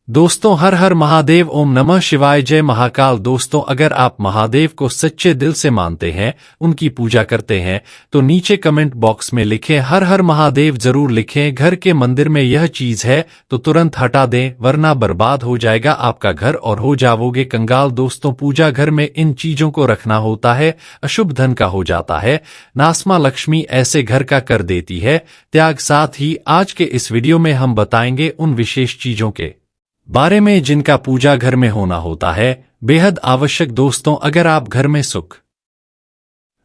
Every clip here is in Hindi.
दोस्तों हर हर महादेव, ओम नमः शिवाय, जय महाकाल। दोस्तों अगर आप महादेव को सच्चे दिल से मानते हैं, उनकी पूजा करते हैं, तो नीचे कमेंट बॉक्स में लिखें हर हर महादेव जरूर लिखें। घर के मंदिर में यह चीज है तो तुरंत हटा दें, वरना बर्बाद हो जाएगा आपका घर और हो जाओगे कंगाल। दोस्तों पूजा घर में इन चीजों को रखना होता है, अशुभ धन का हो जाता है, नासमा लक्ष्मी ऐसे घर का कर देती है त्याग। साथ ही आज के इस वीडियो में हम बताएंगे उन विशेष चीजों के बारे में जिनका पूजा घर में होना होता है, बेहद आवश्यक। दोस्तों अगर आप घर में सुख,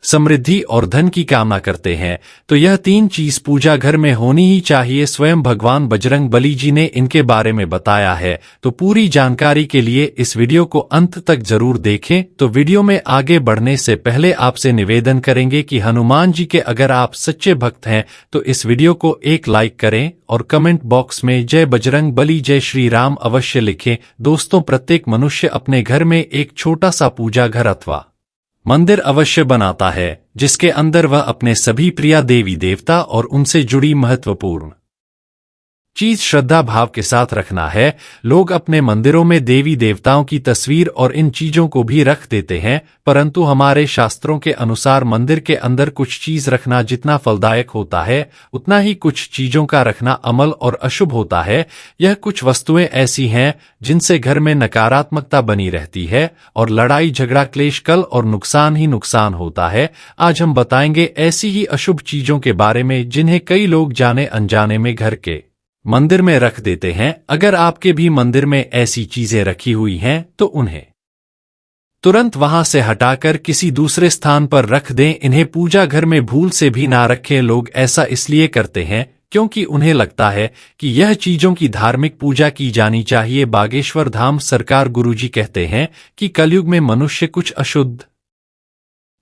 समृद्धि और धन की कामना करते हैं तो यह तीन चीज पूजा घर में होनी ही चाहिए। स्वयं भगवान बजरंग बली जी ने इनके बारे में बताया है, तो पूरी जानकारी के लिए इस वीडियो को अंत तक जरूर देखें। तो वीडियो में आगे बढ़ने से पहले आपसे निवेदन करेंगे कि हनुमान जी के अगर आप सच्चे भक्त हैं तो इस वीडियो को एक लाइक करें और कमेंट बॉक्स में जय बजरंग बली, जय श्री राम अवश्य लिखें। दोस्तों प्रत्येक मनुष्य अपने घर में एक छोटा सा पूजा घर अथवा मंदिर अवश्य बनाता है, जिसके अंदर वह अपने सभी प्रिय देवी देवता और उनसे जुड़ी महत्वपूर्ण चीज श्रद्धा भाव के साथ रखना है। लोग अपने मंदिरों में देवी देवताओं की तस्वीर और इन चीजों को भी रख देते हैं, परंतु हमारे शास्त्रों के अनुसार मंदिर के अंदर कुछ चीज रखना जितना फलदायक होता है, उतना ही कुछ चीजों का रखना अमल और अशुभ होता है। यह कुछ वस्तुएं ऐसी हैं जिनसे घर में नकारात्मकता बनी रहती है और लड़ाई झगड़ा क्लेश कल और नुकसान ही नुकसान होता है। आज हम बताएंगे ऐसी ही अशुभ चीजों के बारे में जिन्हें कई लोग जाने अनजाने में घर के मंदिर में रख देते हैं। अगर आपके भी मंदिर में ऐसी चीजें रखी हुई हैं तो उन्हें तुरंत वहां से हटाकर किसी दूसरे स्थान पर रख दें। इन्हें पूजा घर में भूल से भी ना रखें। लोग ऐसा इसलिए करते हैं क्योंकि उन्हें लगता है कि यह चीजों की धार्मिक पूजा की जानी चाहिए। बागेश्वर धाम सरकार गुरुजी कहते हैं कि कलयुग में मनुष्य कुछ अशुद्ध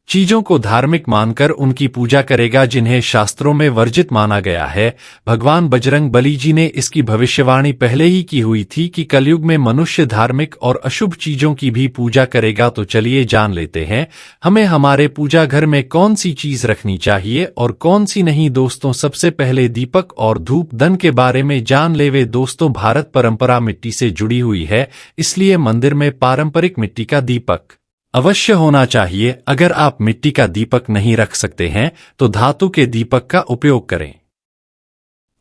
चीजों को धार्मिक मानकर उनकी पूजा करेगा, जिन्हें शास्त्रों में वर्जित माना गया है। भगवान बजरंग बली जी ने इसकी भविष्यवाणी पहले ही की हुई थी कि कलयुग में मनुष्य धार्मिक और अशुभ चीजों की भी पूजा करेगा। तो चलिए जान लेते हैं हमें हमारे पूजा घर में कौन सी चीज रखनी चाहिए और कौन सी नहीं। दोस्तों सबसे पहले दीपक और धूप दन के बारे में जान लेवे। दोस्तों भारत परंपरा मिट्टी से जुड़ी हुई है, इसलिए मंदिर में पारंपरिक मिट्टी का दीपक अवश्य होना चाहिए। अगर आप मिट्टी का दीपक नहीं रख सकते हैं तो धातु के दीपक का उपयोग करें।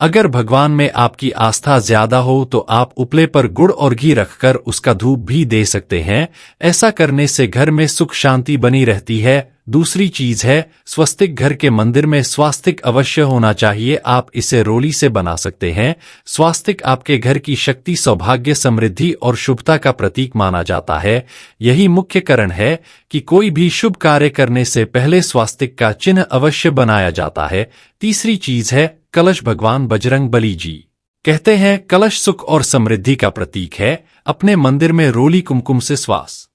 अगर भगवान में आपकी आस्था ज्यादा हो तो आप उपले पर गुड़ और घी रखकर उसका धूप भी दे सकते हैं। ऐसा करने से घर में सुख शांति बनी रहती है। दूसरी चीज है स्वस्तिक। घर के मंदिर में स्वास्तिक अवश्य होना चाहिए। आप इसे रोली से बना सकते हैं। स्वास्तिक आपके घर की शक्ति, सौभाग्य, समृद्धि और शुभता का प्रतीक माना जाता है। यही मुख्य कारण है कि कोई भी शुभ कार्य करने से पहले स्वास्तिक का चिन्ह अवश्य बनाया जाता है। तीसरी चीज है कलश। भगवान बजरंग बली जी कहते हैं कलश सुख और समृद्धि का प्रतीक है। अपने मंदिर में रोली कुमकुम से स्वास्तिक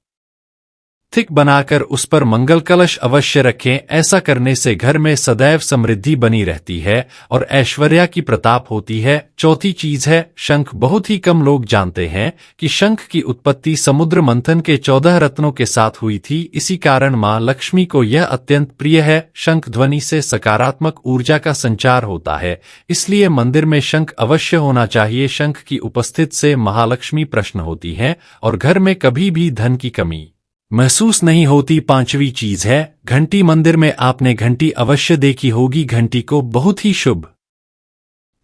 बनाकर उस पर मंगल कलश अवश्य रखें। ऐसा करने से घर में सदैव समृद्धि बनी रहती है और ऐश्वर्य की प्रताप होती है। चौथी चीज है शंख। बहुत ही कम लोग जानते हैं कि शंख की उत्पत्ति समुद्र मंथन के 14 रत्नों के साथ हुई थी। इसी कारण मां लक्ष्मी को यह अत्यंत प्रिय है। शंख ध्वनि से सकारात्मक ऊर्जा का संचार होता है, इसलिए मंदिर में शंख अवश्य होना चाहिए। शंख की उपस्थिति से महालक्ष्मी प्रसन्न होती है और घर में कभी भी धन की कमी महसूस नहीं होती। पांचवी चीज है घंटी। मंदिर में आपने घंटी अवश्य देखी होगी। घंटी को बहुत ही शुभ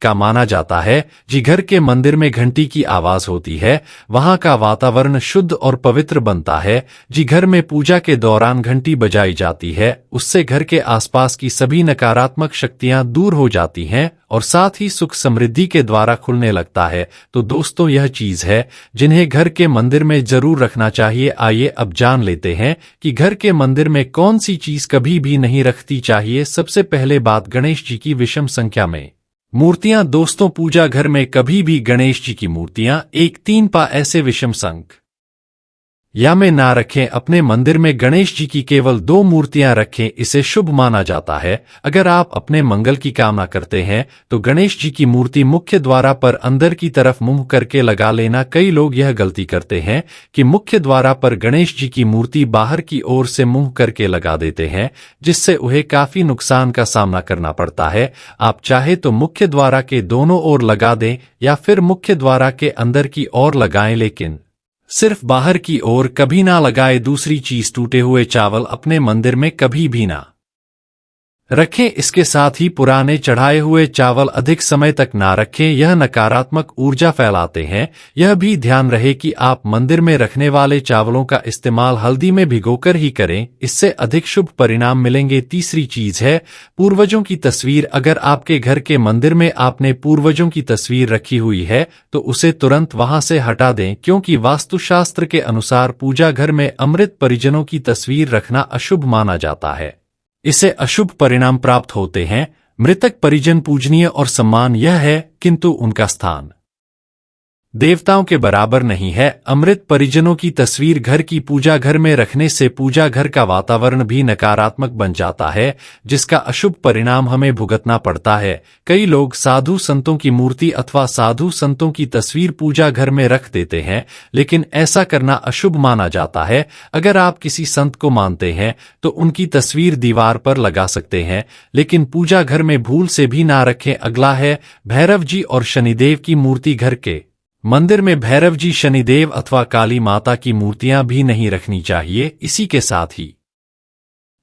का माना जाता है। जी घर के मंदिर में घंटी की आवाज होती है, वहां का वातावरण शुद्ध और पवित्र बनता है। जी घर में पूजा के दौरान घंटी बजाई जाती है, उससे घर के आसपास की सभी नकारात्मक शक्तियां दूर हो जाती हैं और साथ ही सुख समृद्धि के द्वारा खुलने लगता है। तो दोस्तों यह चीज है जिन्हें घर के मंदिर में जरूर रखना चाहिए। आइए अब जान लेते हैं कि घर के मंदिर में कौन सी चीज कभी भी नहीं रखती चाहिए। सबसे पहले बात गणेश जी की विषम संख्या में मूर्तियां। दोस्तों पूजा घर में कभी भी गणेश जी की मूर्तियां 1-3 पा ऐसे विषम संख्या या में ना रखें। अपने मंदिर में गणेश जी की केवल 2 मूर्तियां रखें, इसे शुभ माना जाता है। अगर आप अपने मंगल की कामना करते हैं तो गणेश जी की मूर्ति मुख्य द्वार पर अंदर की तरफ मुंह करके लगा लेना। कई लोग यह गलती करते हैं कि मुख्य द्वार पर गणेश जी की मूर्ति बाहर की ओर से मुंह करके लगा देते हैं, जिससे उन्हें काफी नुकसान का सामना करना पड़ता है। आप चाहे तो मुख्य द्वार के दोनों ओर लगा दें या फिर मुख्य द्वार के अंदर की ओर लगाएं, लेकिन सिर्फ बाहर की ओर कभी ना लगाए। दूसरी चीज, टूटे हुए चावल अपने मंदिर में कभी भी ना रखें। इसके साथ ही पुराने चढ़ाए हुए चावल अधिक समय तक ना रखें, यह नकारात्मक ऊर्जा फैलाते हैं। यह भी ध्यान रहे कि आप मंदिर में रखने वाले चावलों का इस्तेमाल हल्दी में भिगोकर ही करें, इससे अधिक शुभ परिणाम मिलेंगे। तीसरी चीज है पूर्वजों की तस्वीर। अगर आपके घर के मंदिर में आपने पूर्वजों की तस्वीर रखी हुई है तो उसे तुरंत वहां से हटा दें, क्योंकि वास्तुशास्त्र के अनुसार पूजा घर में अमृत परिजनों की तस्वीर रखना अशुभ माना जाता है। इससे अशुभ परिणाम प्राप्त होते हैं। मृतक परिजन पूजनीय और सम्मान यह है, किंतु उनका स्थान देवताओं के बराबर नहीं है। अमृत परिजनों की तस्वीर घर की पूजा घर में रखने से पूजा घर का वातावरण भी नकारात्मक बन जाता है, जिसका अशुभ परिणाम हमें भुगतना पड़ता है। कई लोग साधु संतों की मूर्ति अथवा साधु संतों की तस्वीर पूजा घर में रख देते हैं, लेकिन ऐसा करना अशुभ माना जाता है। अगर आप किसी संत को मानते हैं तो उनकी तस्वीर दीवार पर लगा सकते हैं, लेकिन पूजा घर में भूल से भी ना रखें। अगला है भैरव जी और शनिदेव की मूर्ति। घर के मंदिर में भैरव जी, शनिदेव अथवा काली माता की मूर्तियां भी नहीं रखनी चाहिए। इसी के साथ ही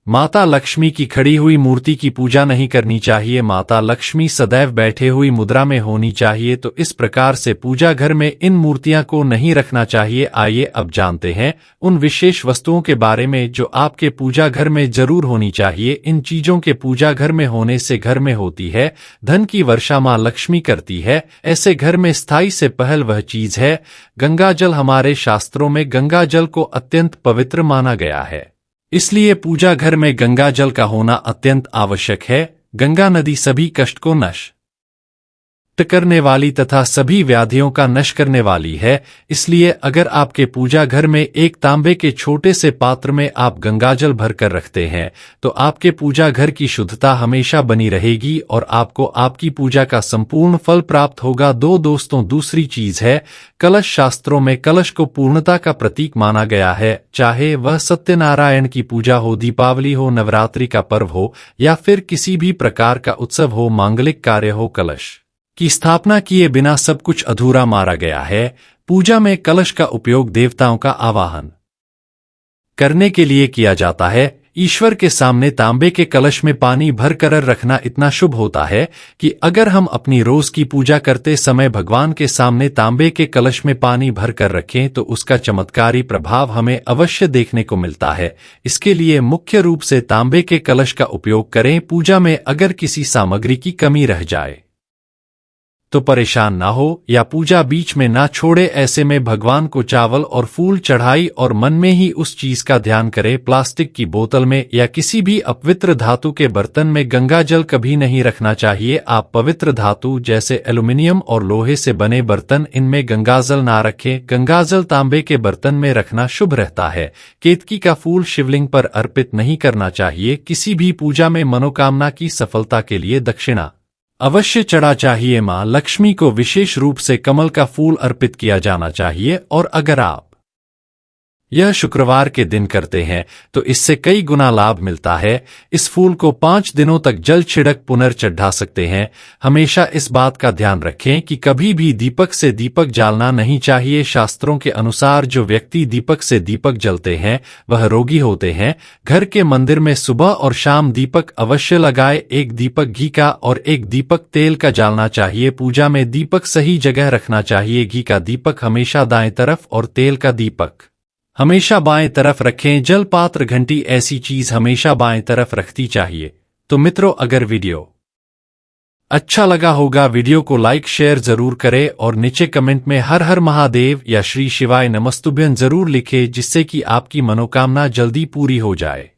माता लक्ष्मी की खड़ी हुई मूर्ति की पूजा नहीं करनी चाहिए। माता लक्ष्मी सदैव बैठे हुई मुद्रा में होनी चाहिए, तो इस प्रकार से पूजा घर में इन मूर्तियां को नहीं रखना चाहिए। आइए अब जानते हैं उन विशेष वस्तुओं के बारे में जो आपके पूजा घर में जरूर होनी चाहिए। इन चीजों के पूजा घर में होने से घर में होती है धन की वर्षा, मां लक्ष्मी करती है। ऐसे घर में स्थायी से पहल वह चीज है गंगा जल। हमारे शास्त्रों में गंगा जल को अत्यंत पवित्र माना गया है, इसलिए पूजा घर में गंगा जल का होना अत्यंत आवश्यक है। गंगा नदी सभी कष्ट को नष्ट करने वाली तथा सभी व्याधियों का नष्ट करने वाली है। इसलिए अगर आपके पूजा घर में एक तांबे के छोटे से पात्र में आप गंगाजल भरकर रखते हैं तो आपके पूजा घर की शुद्धता हमेशा बनी रहेगी और आपको आपकी पूजा का संपूर्ण फल प्राप्त होगा। दोस्तों, दूसरी चीज है कलश। शास्त्रों में कलश को पूर्णता का प्रतीक माना गया है, चाहे वह सत्यनारायण की पूजा हो, दीपावली हो, नवरात्रि का पर्व हो या फिर किसी भी प्रकार का उत्सव हो, मांगलिक कार्य हो। कलश की स्थापना किए बिना सब कुछ अधूरा माना गया है। पूजा में कलश का उपयोग देवताओं का आवाहन करने के लिए किया जाता है। ईश्वर के सामने तांबे के कलश में पानी भर कर रखना इतना शुभ होता है कि अगर हम अपनी रोज की पूजा करते समय भगवान के सामने तांबे के कलश में पानी भर कर रखें तो उसका चमत्कारी प्रभाव हमें अवश्य देखने को मिलता है। इसके लिए मुख्य रूप से तांबे के कलश का उपयोग करें। पूजा में अगर किसी सामग्री की कमी रह जाए तो परेशान ना हो या पूजा बीच में ना छोड़े। ऐसे में भगवान को चावल और फूल चढ़ाई और मन में ही उस चीज का ध्यान करें। प्लास्टिक की बोतल में या किसी भी अपवित्र धातु के बर्तन में गंगा जल कभी नहीं रखना चाहिए। आप पवित्र धातु जैसे एल्युमिनियम और लोहे से बने बर्तन, इनमें गंगाजल ना रखें। गंगाजल तांबे के बर्तन में रखना शुभ रहता है। केतकी का फूल शिवलिंग पर अर्पित नहीं करना चाहिए। किसी भी पूजा में मनोकामना की सफलता के लिए दक्षिणा अवश्य चढ़ा चाहिए। मां लक्ष्मी को विशेष रूप से कमल का फूल अर्पित किया जाना चाहिए और अगर आप यह शुक्रवार के दिन करते हैं तो इससे कई गुना लाभ मिलता है। इस फूल को 5 दिनों तक जल छिड़क पुनर्चढ़ा सकते हैं। हमेशा इस बात का ध्यान रखें कि कभी भी दीपक से दीपक जलाना नहीं चाहिए। शास्त्रों के अनुसार जो व्यक्ति दीपक से दीपक जलते हैं वह रोगी होते हैं। घर के मंदिर में सुबह और शाम दीपक अवश्य लगाए। एक दीपक घी का और एक दीपक तेल का जलना चाहिए। पूजा में दीपक सही जगह रखना चाहिए। घी का दीपक हमेशा दाएं तरफ और तेल का दीपक हमेशा बाएं तरफ रखें। जल पात्र, घंटी ऐसी चीज हमेशा बाएं तरफ रखती चाहिए। तो मित्रों, अगर वीडियो अच्छा लगा होगा वीडियो को लाइक शेयर जरूर करें और नीचे कमेंट में हर हर महादेव या श्री शिवाय नमस्तुभ्यं जरूर लिखें, जिससे कि आपकी मनोकामना जल्दी पूरी हो जाए।